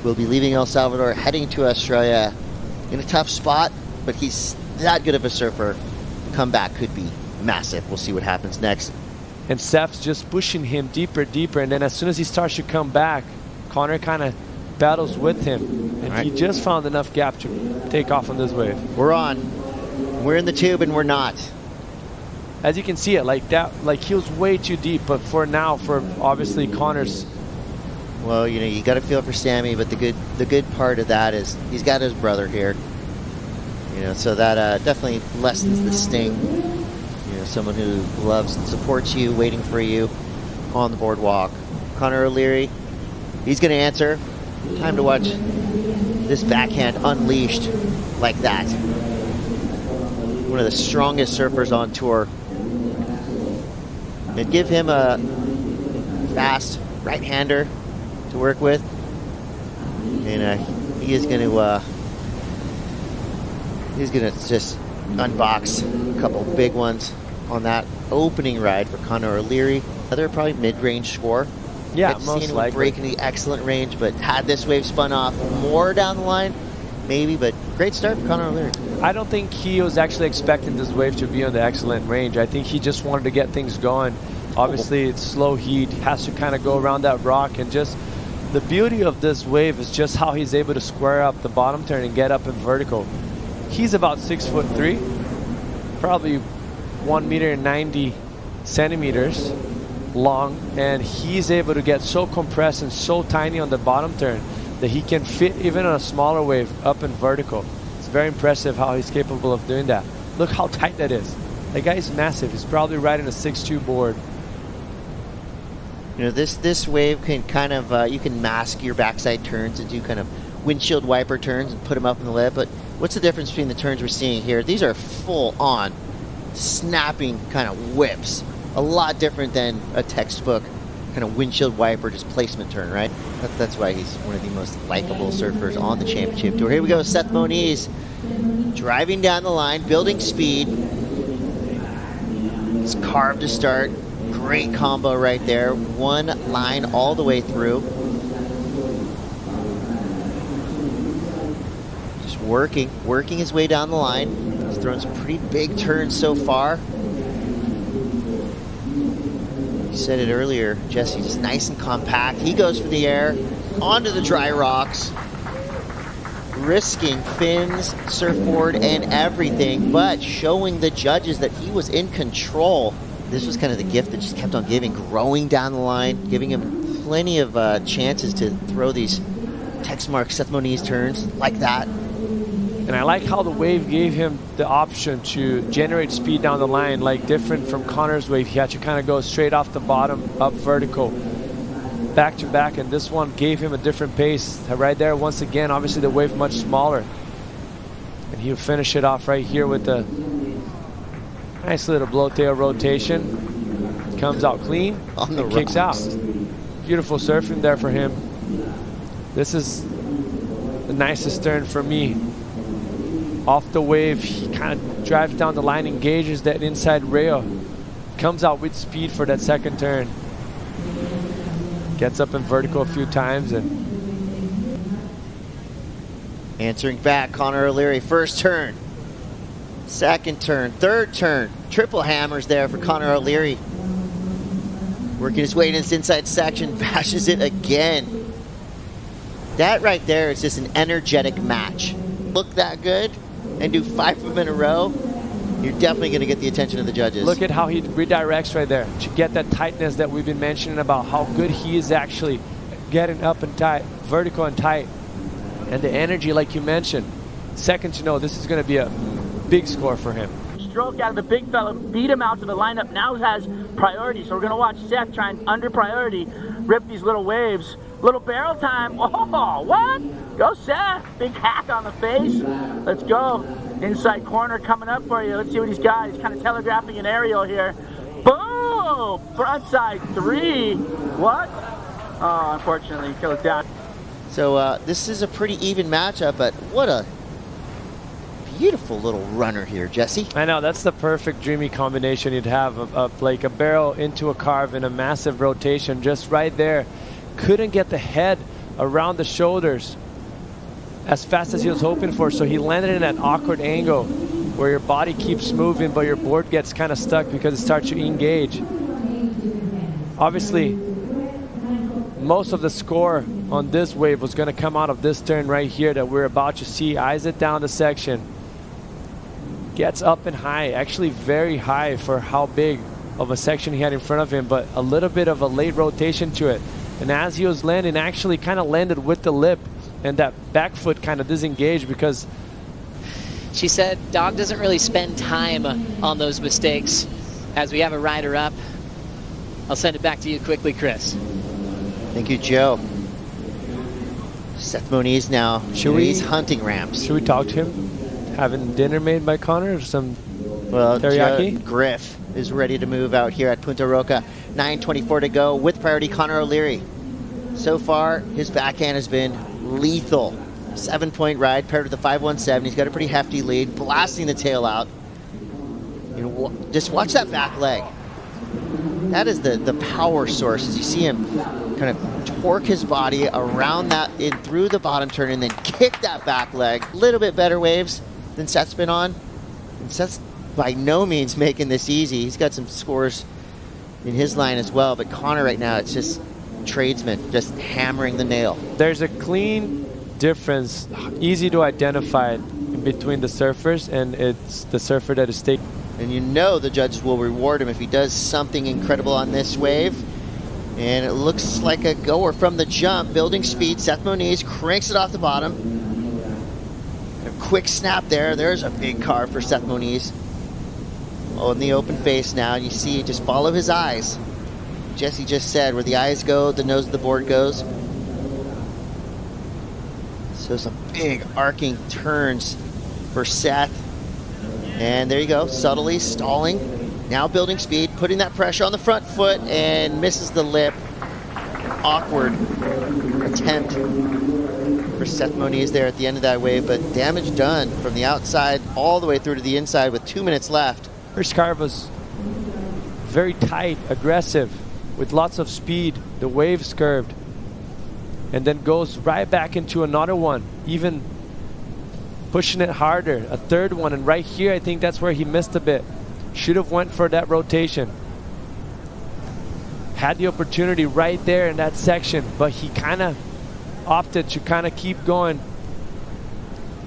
will be leaving El Salvador, heading to Australia in a tough spot, but he's that good of a surfer. Comeback could be massive. We'll see what happens next. And Seth's just pushing him deeper, deeper, and then as soon as he starts to come back, Connor kind of battles with him, and he just found enough gap to take off on this wave. We're on. We're in the tube, and we're not. As you can see it, like that, like he was way too deep, but for now, for obviously Connor's. Well, you know, you got to feel for Sammy, but the good part of that is he's got his brother here. You know, so that definitely lessens the sting. You know, someone who loves and supports you, waiting for you on the boardwalk. Connor O'Leary, he's going to answer. Time to watch this backhand unleashed like that. One of the strongest surfers on tour. And give him a fast right-hander to work with. And he is going to just unbox a couple big ones on that opening ride for Connor O'Leary. Another probably mid-range score. Yeah, most likely. Breaking the excellent range, but had this wave spun off more down the line, maybe, but great start for Connor O'Leary. I don't think he was actually expecting this wave to be on the excellent range. I think he just wanted to get things going. Obviously, it's slow heat, has to kind of go around that rock, and just the beauty of this wave is just how he's able to square up the bottom turn and get up in vertical. He's about 6'3", probably 1 centimeters long, and he's able to get so compressed and so tiny on the bottom turn that he can fit even on a smaller wave up in vertical. It's very impressive how he's capable of doing that. Look how tight that is. That guy is massive. He's probably riding a 6'2" board. You know, this wave can kind of, you can mask your backside turns and do kind of windshield wiper turns and put them up in the lip, but what's the difference between the turns we're seeing here? These are full-on snapping kind of whips. A lot different than a textbook kind of windshield wiper displacement turn, right? That's why he's one of the most likable surfers on the championship tour. Here we go, Seth Moniz driving down the line, building speed. It's carved to start. Great combo right there. One line all the way through. Just working his way down the line. He's thrown some pretty big turns so far. You said it earlier, Jesse, just nice and compact. He goes for the air, onto the dry rocks, risking fins, surfboard, and everything, but showing the judges that he was in control. This was kind of the gift that just kept on giving, growing down the line, giving him plenty of chances to throw these text mark Seth Moniz turns like that. And I like how the wave gave him the option to generate speed down the line, like different from Connor's wave. He had to kind of go straight off the bottom, up vertical, back to back, and this one gave him a different pace. Right there, once again, obviously the wave much smaller. And he'll finish it off right here with the nice little blowtail rotation. Comes out clean on the kicks out. Beautiful surfing there for him. This is the nicest turn for me. Off the wave, he kind of drives down the line, engages that inside rail, comes out with speed for that second turn. Gets up in vertical a few times and answering back, Connor O'Leary, first turn, second turn, third turn, triple hammers there for Connor O'Leary. Working his way in his inside section, bashes it again. That right there is just an energetic match. Look that good and do 5 of them in a row, you're definitely going to get the attention of the judges. Look at how he redirects right there to get that tightness that we've been mentioning about how good he is actually getting up and tight, vertical and tight. And the energy, like you mentioned, second to know, this is going to be a big score for him. Stroke out of the big fella, beat him out to the lineup, now has priority. So we're going to watch Seth try and under priority rip these little waves. Little barrel time. Oh, what? Go Seth. Big hack on the face. Let's go. Inside corner coming up for you. Let's see what he's got. He's kind of telegraphing an aerial here. Boom! Frontside 3. What? Oh, unfortunately, he goes down. So this is a pretty even matchup, but what a beautiful little runner here, Jesse. I know, that's the perfect dreamy combination you'd have of like a barrel into a carve in a massive rotation just right there. Couldn't get the head around the shoulders as fast as he was hoping for. So he landed in that awkward angle where your body keeps moving, but your board gets kind of stuck because it starts to engage. Obviously, most of the score on this wave was going to come out of this turn right here that we're about to see. Eyes it down the section. Gets up and high, actually very high for how big of a section he had in front of him, but a little bit of a late rotation to it. And as he was landing, actually kind of landed with the lip, and that back foot kind of disengaged because... She said Dog doesn't really spend time on those mistakes. As we have a rider up, I'll send it back to you quickly, Chris. Thank you, Joe. Seth Moniz now. He's hunting ramps. Should we talk to him? Having dinner made by Connor or some teriyaki? Griff is ready to move out here at Punta Roca. 9:24 to go with priority Connor O'Leary. So far, his backhand has been lethal. 7-point ride paired with the 517. He's got a pretty hefty lead, blasting the tail out. You know, just watch that back leg. That is the power source. As you see him kind of torque his body around that in through the bottom turn and then kick that back leg. A little bit better waves than Seth's been on. And Seth's by no means making this easy. He's got some scores in his line as well. But Connor right now, it's just tradesman, just hammering the nail. There's a clean difference, easy to identify in between the surfers, and it's the surfer that is taking. And you know the judges will reward him if he does something incredible on this wave. And it looks like a goer from the jump, building speed. Seth Moniz cranks it off the bottom. A quick snap there. There's a big car for Seth Moniz. Oh, in the open face now. And you see, just follow his eyes. Jesse just said, where the eyes go, the nose of the board goes. So some big arcing turns for Seth. And there you go, subtly stalling. Now building speed, putting that pressure on the front foot and misses the lip. Awkward attempt for Seth Moniz there at the end of that wave, but damage done from the outside all the way through to the inside with 2 minutes left. First car was very tight, aggressive, with lots of speed. The wave's curved. And then goes right back into another one, even pushing it harder. A third one, and right here I think that's where he missed a bit. Should have went for that rotation. Had the opportunity right there in that section, but he kind of opted to kind of keep going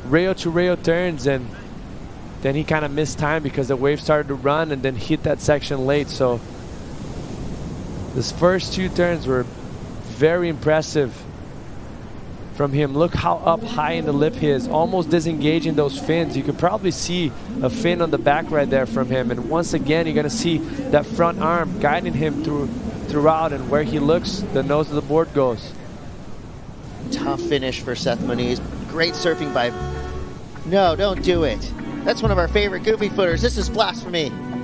rail to rail turns, and then he kind of missed time because the wave started to run and then hit that section late. So this first 2 turns were very impressive from him. Look how up high in the lip he is, almost disengaging those fins. You could probably see a fin on the back right there from him. And once again, you're going to see that front arm guiding him throughout, and where he looks, the nose of the board goes. Tough finish for Seth Moniz. Great surfing by... No, don't do it. That's one of our favorite goofy footers. This is blasphemy.